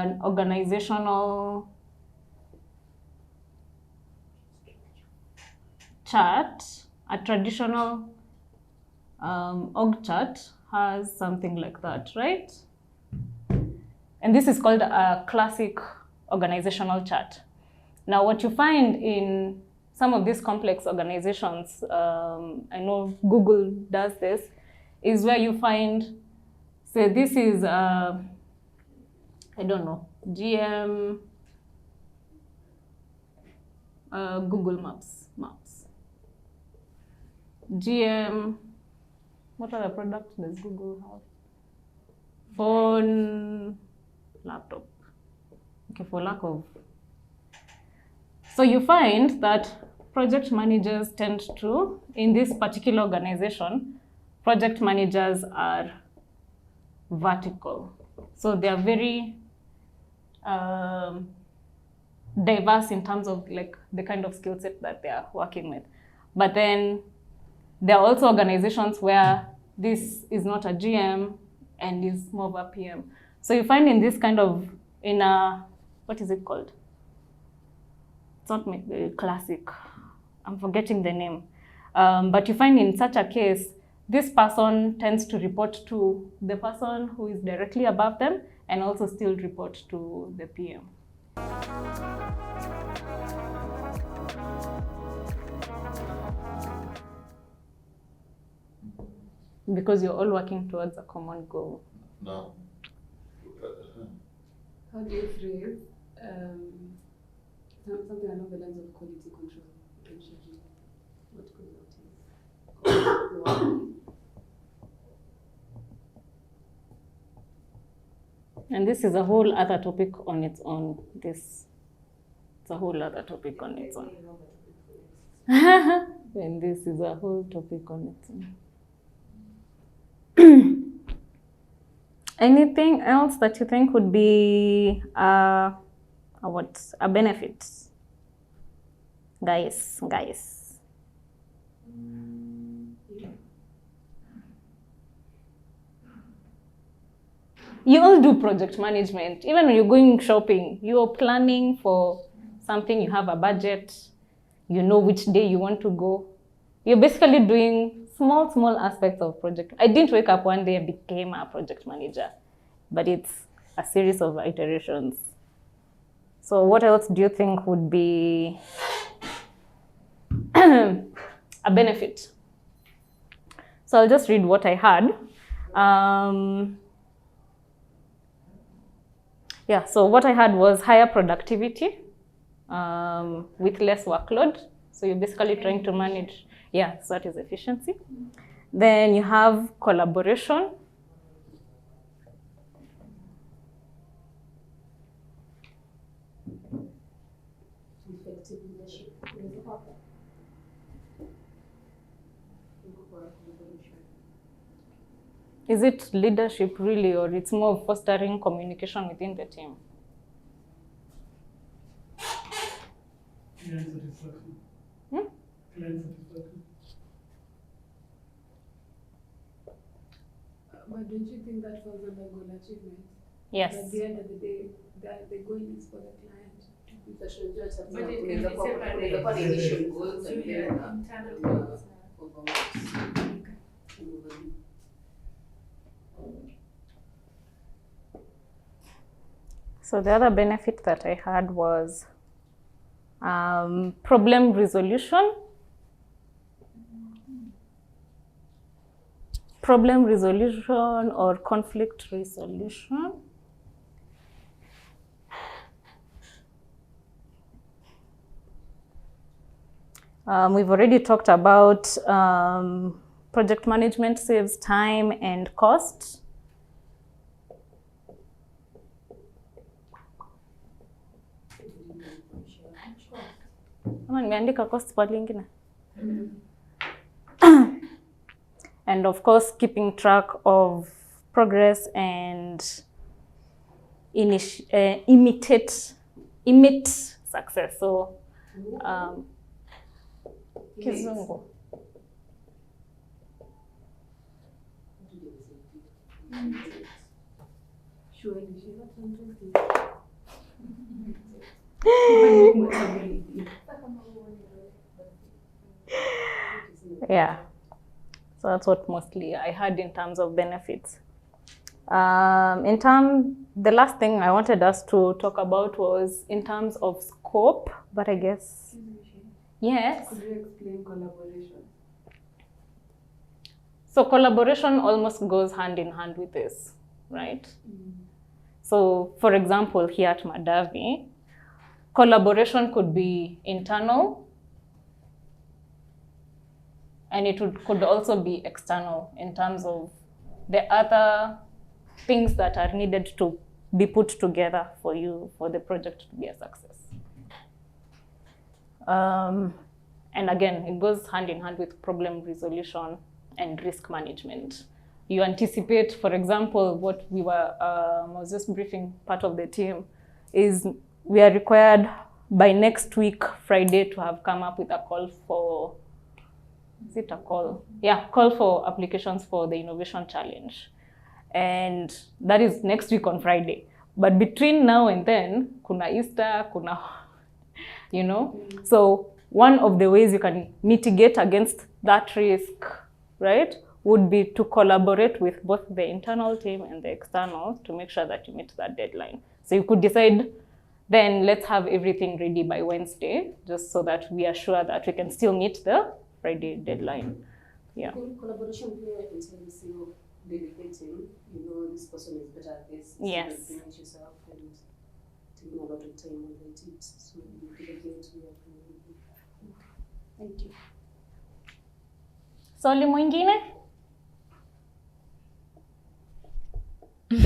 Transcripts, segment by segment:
an organizational chart, a traditional org chart has something like that, right? And this is called a classic organizational chart. Now, what you find in some of these complex organizations, I know Google does this, is where you find, say, this is, I don't know, GM, Google Maps. GM, what other product does Google have? Phone, laptop. Okay, for lack of. So you find that project managers tend to, in this particular organization, project managers are vertical. So they are very diverse in terms of like the kind of skill set that they are working with. But then there are also organizations where this is not a GM and is more of a PM. So you find in this kind of, in a, what is it called? It's not classic. I'm forgetting the name. But you find in such a case, this person tends to report to the person who is directly above them and also still report to the PM. Because you're all working towards a common goal. No. How do you phrase something along the lines of quality control? What goes out in? And this is a whole other topic on its own. It's a whole other topic on its own. And this is a whole topic on its own. Anything else that you think would be a benefit? Guys. You all do project management. Even when you're going shopping, you're planning for something, you have a budget, you know which day you want to go. You're basically doing small aspects of project. I didn't wake up one day and became a project manager, but it's a series of iterations. So what else do you think would be a benefit? So I'll just read what I had. So what I had was higher productivity with less workload. So you're basically trying to manage, so that is efficiency. Then you have collaboration. Effective leadership. Is it leadership really, or it's more of fostering communication within the team? Client satisfaction. Client satisfaction. But don't you think that falls under goal achievement? Yes. At the end of the day, the goal is for the client. But it can be separate. initial goals and then Internal goals. So the other benefit that I had was problem resolution. Problem resolution or conflict resolution. We've already talked about project management saves time and cost. Nimeandika cost kwa lingine. And of course, keeping track of progress and emit success. So, Kizungu. Surely, she's not interested. Yeah. So that's what mostly I had in terms of benefits. The last thing I wanted us to talk about was in terms of scope, but I guess, yes. Could you explain collaboration? So collaboration almost goes hand in hand with this, right? So for example, here at Madavi, collaboration could be internal, and it could also be external in terms of the other things that are needed to be put together for the project to be a success. And again, it goes hand in hand with problem resolution and risk management. You anticipate, for example, what we were, I was just briefing part of the team, is we are required by next week, Friday, to have come up with a call for, is it a call? Yeah, call for applications for the Innovation Challenge. And that is next week on Friday. But between now and then, kuna Easter, kuna, you know? So one of the ways you can mitigate against that risk, right, would be to collaborate with both the internal team and the external to make sure that you meet that deadline. So you could decide, then let's have everything ready by Wednesday, just so that we are sure that we can still meet the Friday deadline. Yeah. Collaboration here entails you delegating, this person is better at this. Yes. So you finish yourself and taking a lot of time on the tips. So you delegate, Thank you. Swali mwingine?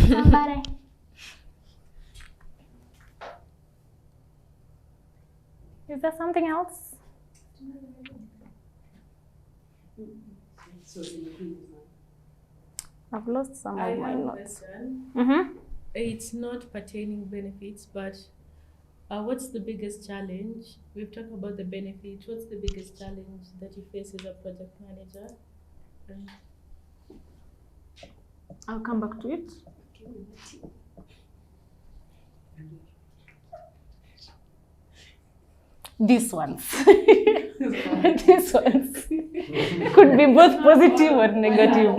Somebody. Is there something else? So you I've lost some I of my have a notes. question. It's not pertaining benefits, but what's the biggest challenge? We've talked about the benefits. What's the biggest challenge that you face as a project manager? I'll come back to it. These ones. These ones. Could be both positive or negative.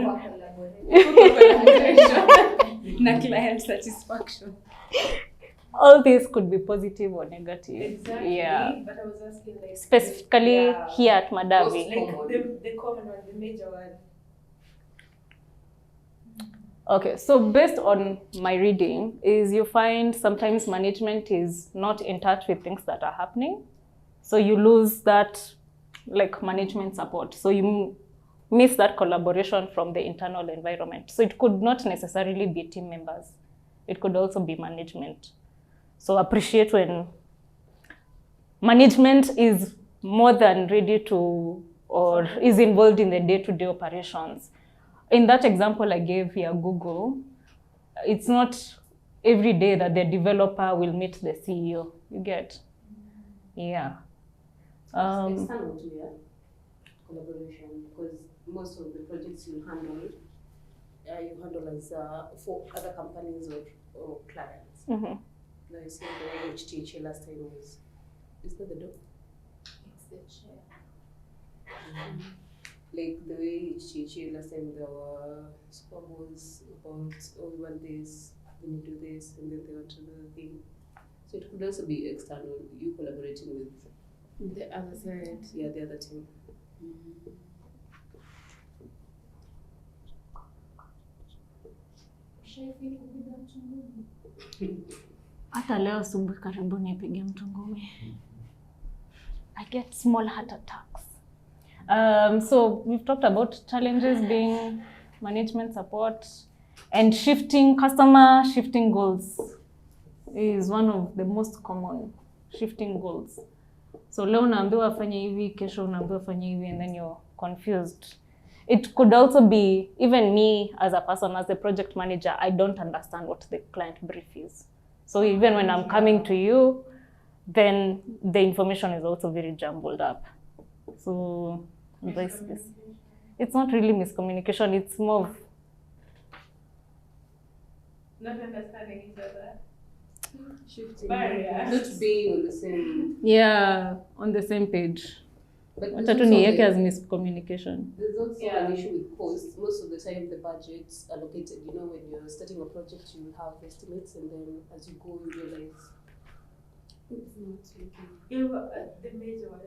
Na client satisfaction. All these could be positive or negative. Exactly. Yeah. But I was asking like Specifically here at Madavi. like the common one, the major one. Okay, so based on my reading, is you find sometimes management is not in touch with things that are happening. So you lose that like management support. So you miss that collaboration from the internal environment. So it could not necessarily be team members. It could also be management. So appreciate when management is more than ready to or is involved in the day-to-day operations. In that example I gave here, Google, it's not every day that the developer will meet the CEO. You get? Yeah. external to your collaboration, because most of the projects you handle as for other companies or clients. Mm-hmm. Like you said, the HTHA last time was, is that the dog? It's the chair. Like the way HTHA last time there were squabbles about, oh, we want this, we need to do this, and then they want another thing. So it could also be external, you collaborating with The other side. the other team. Hata leo asubuhi karibu nipige mtu ngumi. I get small heart attacks. So we've talked about challenges being management support and shifting goals is one of the most common shifting goals. So leo unaambiwa afanye hivi, kesho unaambiwa afanye hivi, and then you're confused. It could also be, even me as a person, as a project manager, I don't understand what the client brief is. So even when I'm coming to you, then the information is also very jumbled up. So this. It's not really miscommunication, it's more of Not understanding each other. Shifting. Barriers. Not being on the same. Yeah, on the same page. But Wacha tu niweke as miscommunication. there's also Yeah. an issue with cost. Most of the time, the budget's allocated. You know, when you're starting a project, you will have estimates, and then as you go, you realize it's not making. The major one.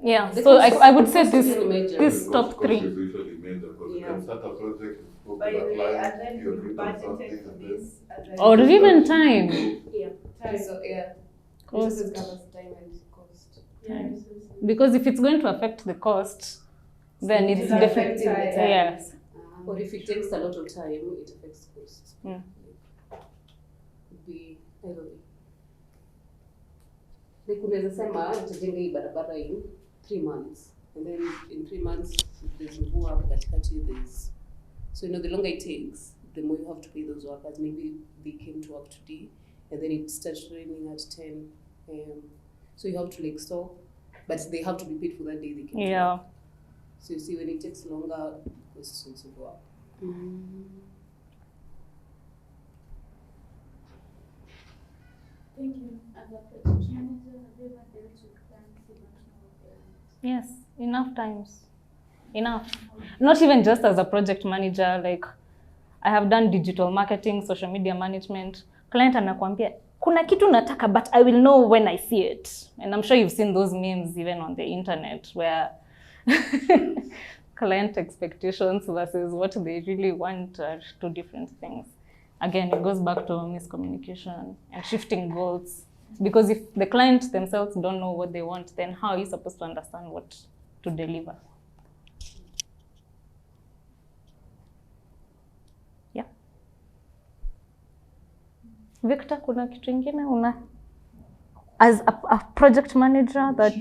Yeah, The so cost- I would say cost is this really major. this top Cost three. is usually major because you Yeah. can start a project, you spoke By to the a way, and client, then you've you written something, budgeted for and then this. And then Or even time. Yeah. Time. So yeah. Cost. Resources covers time and cost. Yeah, resources. Because if it's going to affect the cost, then it's It's definitely affecting the time. yes. Or if it takes a lot of time, it affects costs. Mm. Could be, I don't know. Like unaweza sema nitajenga hii barabara in 3 months, and then in 3 months there's mvua hapo katikati, there's so the longer it takes, the more you have to pay those workers. Maybe they came to work today and then it starts raining at 10 a.m. So you have to like stop, but they have to be paid for that day they came to Yeah. work. So you see when it takes longer, costs also go up. Thank you. As a project manager, have you ever dealt with clients who don't know what they want? Yes, enough times. Enough. Not even just as a project manager, like I have done digital marketing, social media management. Client anakuambia, kuna kitu nataka, but I will know when I see it. And I'm sure you've seen those memes even on the internet where client expectations versus what they really want are two different things. Again, it goes back to miscommunication and shifting goals. Because if the client themselves don't know what they want, then how are you supposed to understand what to deliver? Yeah. Victor, kuna kitu ingine una as a project manager that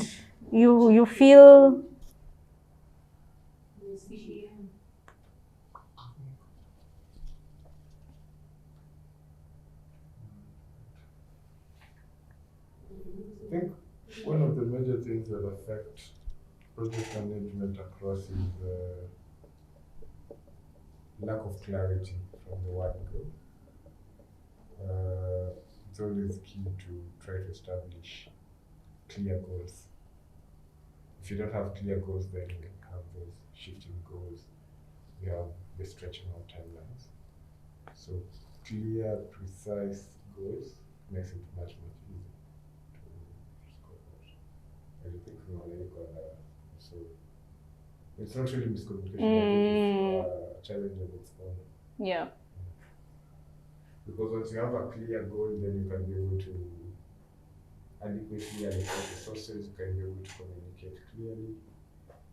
you feel I think one of the major things that affect project management across is lack of clarity from the word go. It's always key to try to establish clear goals. If you don't have clear goals, then you have those shifting goals. You have the stretching out timelines. So clear, precise goals makes it much easier to scope out everything from so it's not really miscommunication, it's a challenge of its own. yeah. Because once you have a clear goal, then you can be able to adequately allocate resources, you can be able to communicate clearly,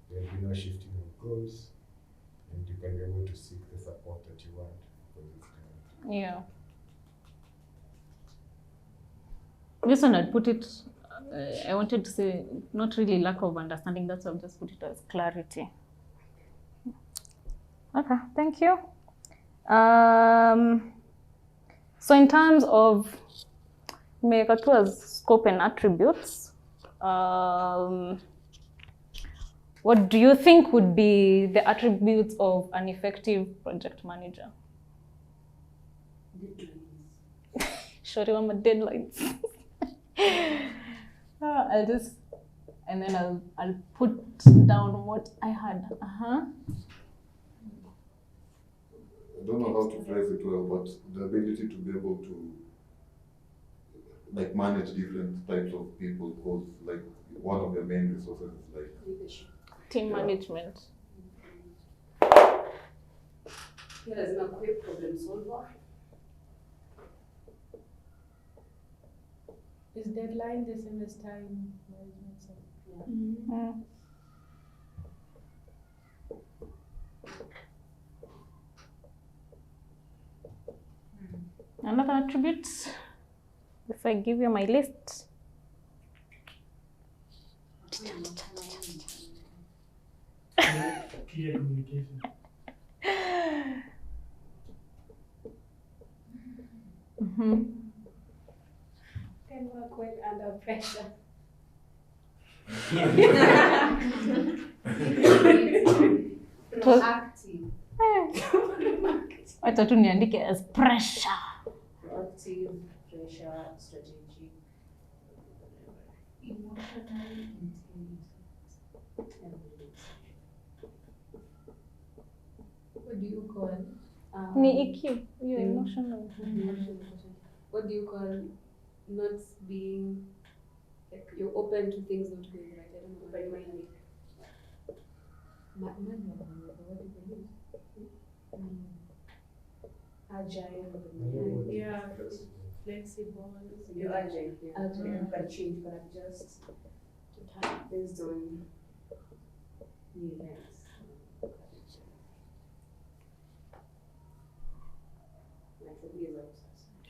there will be no shifting of goals, and you can be able to seek the support that you want for this kind of. Yeah. This one I'd put it, I wanted to say, not really lack of understanding, that's why I've just put it as clarity. Okay, thank you. So in terms of as scope and attributes, what do you think would be the attributes of an effective project manager? Shorty on my deadlines. I'll just, and then I'll put down what I had. I don't know how to phrase it well, but the ability to be able to like manage different types of people, because like one of the main resources is like Leadership. Team management. Here lazima kuwe problem solver. Is deadline the same as time management? So, Yeah. Another attribute, if I give you my list. Clear communication. Can work well under pressure. Proactive. Wacha tu niandike as pressure. proactive, pressure, strategic, Emotionally intelligent. What do you call? Ni EQ, you're Mm. emotional. What do you call not being like you're open to things not going right? I don't know. Open-minded. What do you believe? agile, Yeah, flexible. you're agile, yeah. Agile. You can change, you can adjust to time based on new events.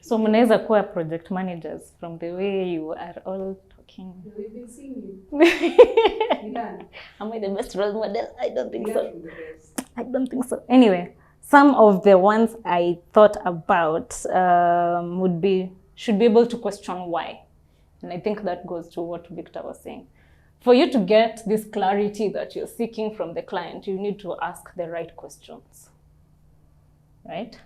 So mnaweza kuwa project managers from the way you are all talking. We've been seeing you. Am Learn. I the best role model? I don't think Learn so. from the best. I don't think so. Anyway, some of the ones I thought about should be able to question why. And I think that goes to what Victor was saying. For you to get this clarity that you're seeking from the client, you need to ask the right questions, right?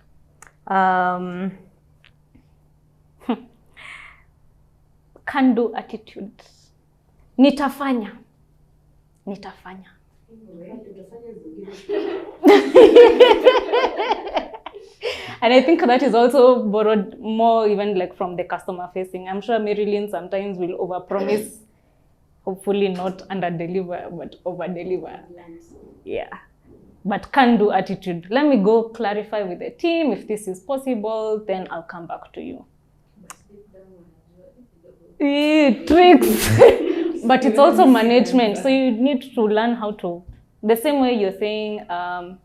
Can-do attitude. Nitafanya. And I think that is also borrowed more even like from the customer facing. I'm sure Marilyn sometimes will overpromise, hopefully not under-deliver, but over-deliver. Yeah. But can-do attitude. Let me go clarify with the team if this is possible, then I'll come back to you. Tricks. But it's also management. So you need to learn how to, the same way you're saying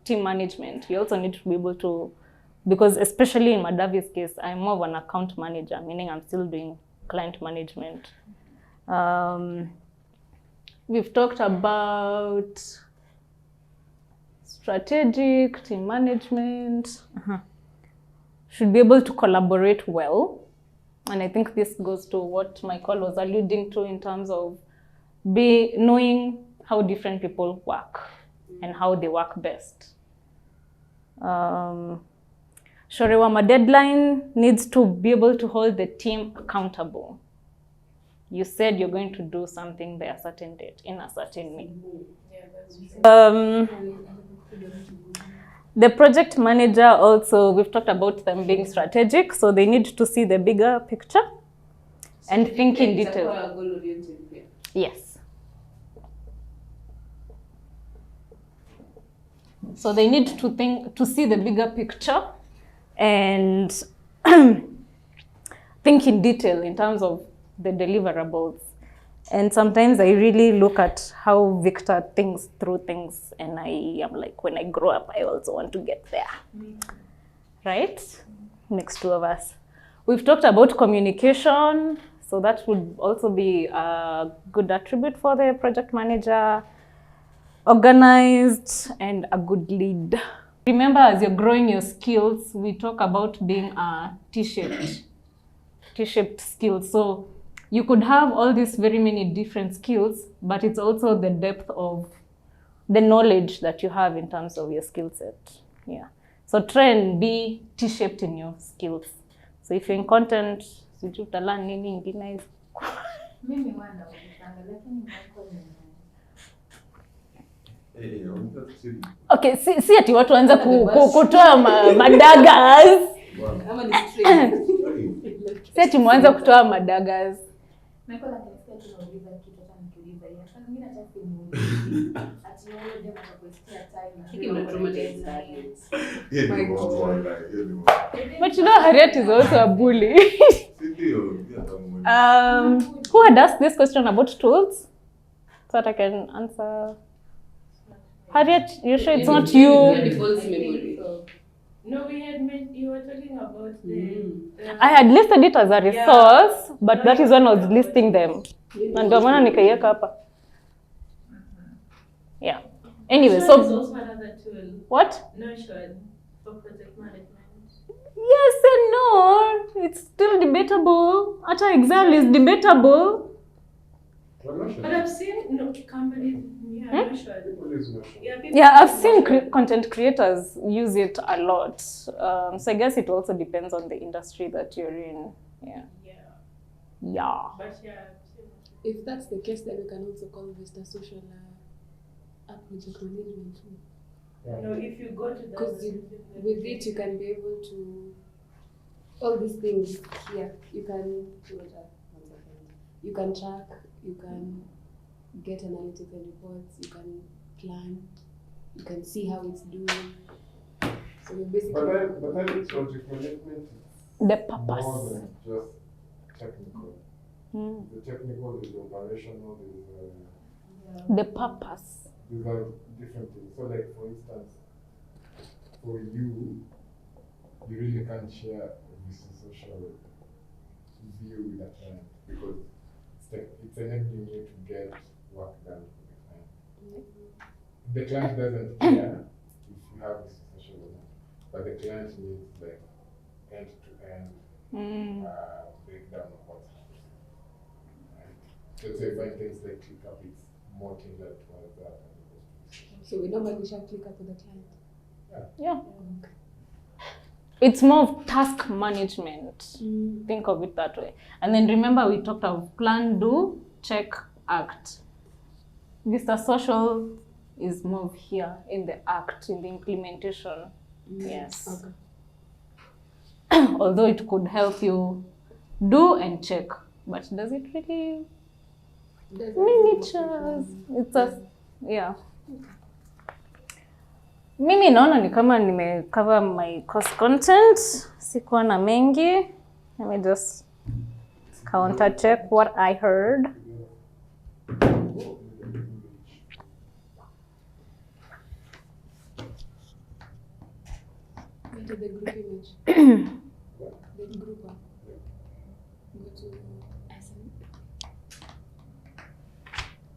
team management, you also need to be able to, because especially in Madavi's case, I'm more of an account manager, meaning I'm still doing client management. We've talked about strategic, team management. Should be able to collaborate well. And I think this goes to what Michael was alluding to in terms of knowing how different people work and how they work best. Shorewama deadline needs to be able to hold the team accountable. You said you're going to do something by a certain date, in a certain way. Yeah, that's The project manager also, we've talked about them being strategic, so they need to see the bigger picture and think in detail. Yes. So they need to see the bigger picture and think in detail in terms of the deliverables. And sometimes I really look at how Victor thinks through things, and I am like, when I grow up, I also want to get there. Right? Next two of us. We've talked about communication, so that would also be a good attribute for the project manager. Organized and a good lead. Remember, as you're growing your skills, we talk about being a T-shaped skills. So you could have all these very many different skills, but it's also the depth of the knowledge that you have in terms of your skill set. Yeah. So try and be T-shaped in your skills. So if you're in content, sijui utalearn nini ingine. Mimi wanda ukipanga lakini Michael ni Okay, si ati watu waanza kutoa madaggers. Kama ni straight. Si ati mwanza kutoa madaggers. Michael anasikia tunauliza kitu hata nikiuliza yeye. Sasa mimi nataka kumuuliza. Ati wewe ndio mtakuestia time. Hiki ndo traumatized targets. But you know, Harriet is also a bully. Who had asked this question about tools? So that I can answer. Harriet, you sure it's not you? False memory. No, we had meant you were talking about the I had listed it as a resource, but that is when I was listing them. Na ndio maana nikaiweka hapa. Yeah. Anyway, Notion is so also another tool. what? Notion for project management. Yes and no. It's still debatable. Ata Excel is debatable. Notion. But I've seen companies, Notion. People use Notion. People Yeah, I've use seen Notion. content creators use it a lot. So I guess it also depends on the industry that you're in. Yeah. Yeah. But yeah, I've seen Notion. If that's the case, then we can also call this the social app project management too. No, if you go to that, Because with it, you can be able to all these things here. You can you can track, you can get analytical reports, you can plan, you can see how it's doing. So we basically. But then project management The is purpose. more than just technical. Mm. The technical is operational, The purpose. these are different things. So like for instance, for you really can't share this social view with a client because it's enabling you to get work done for the client. The client doesn't care if you have this social or not, but the client needs like end-to-end breakdown of what's happening. Right? Let's say for things like ClickUp, it's more tailored towards that. So we normally share ClickUp with the client. Yeah. It's more of task management. Think of it that way. And then remember we talked of plan, do, check, act. Vista Social is more of here in the act, in the implementation. Yes. Okay. Although it could help you do and check, but does it really? Miniatures. It's a, yeah. Mimi naona ni kama nimecover my course content. Sikuwa na mengi. Let me just counter check what I heard. Go to the group image. The group one. Go to SM.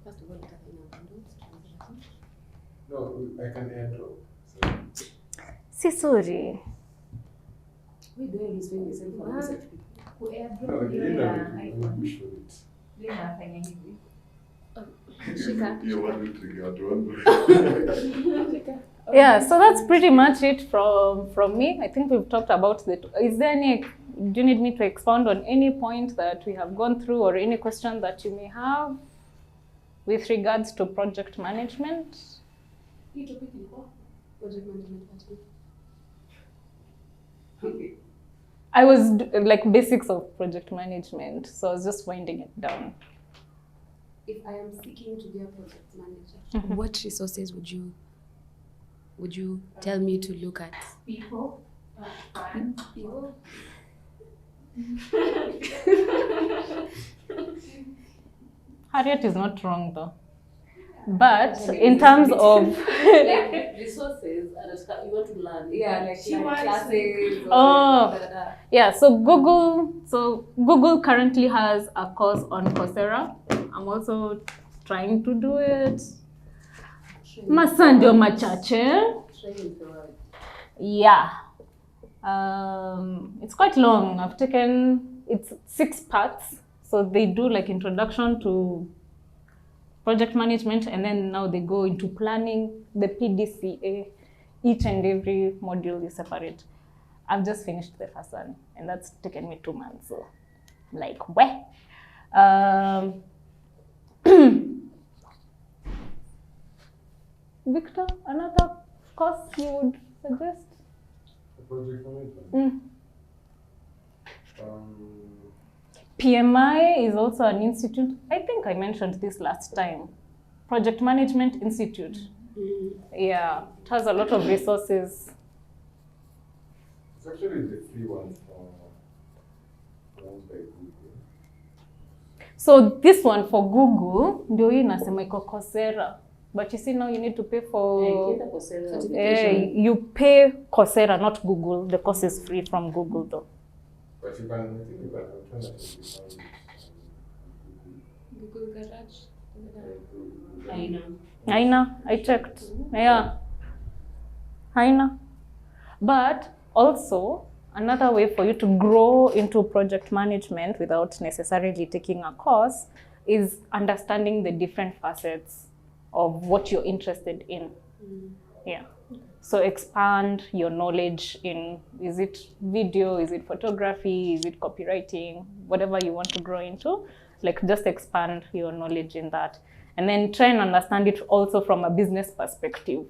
First of all, look at the numbers. No, I can add up. Si sorry. We doing this when we send for research people. Push for it. Shika. You want to trigger at one. Shika. Yeah, so that's pretty much it from me. I think we've talked about the. Is there any? Do you need me to expound on any point that we have gone through, or any question that you may have with regards to project management? Hii topic ilikuwa project management part 2. I was like basics of project management, so I was just winding it down. If I am seeking to be a project manager, what resources would you tell me to look at? People. People. Harriet is not wrong though. But in terms of Like resources, you want to learn. Yeah, like She wants classes. Oh. Yeah, so Google currently has a course on Coursera. I'm also trying to do it. Masaa ndio machache. Yeah. It's quite long. It's 6 parts. So they do like introduction to project management, and then now they go into planning, the PDCA. Each and every module is separate. I've just finished the first one, and that's taken me 2 months. So, like, where? Victor, another course you would suggest? Project management. PMI is also an institute. I think I mentioned this last time. Project Management Institute. Yeah, it has a lot of resources. It's actually the free one run by Google. So this one for Google, ndio hii nasema iko Coursera. But you see now you need to pay for... you pay Coursera, not Google. The course is free from Google though. But you can alternatively Google Garage. Haina, I checked. Yeah. Haina. But also, another way for you to grow into project management without necessarily taking a course is understanding the different facets of what you're interested in. Yeah. So expand your knowledge in, is it video, is it photography, is it copywriting, whatever you want to grow into, like just expand your knowledge in that. And then try and understand it also from a business perspective.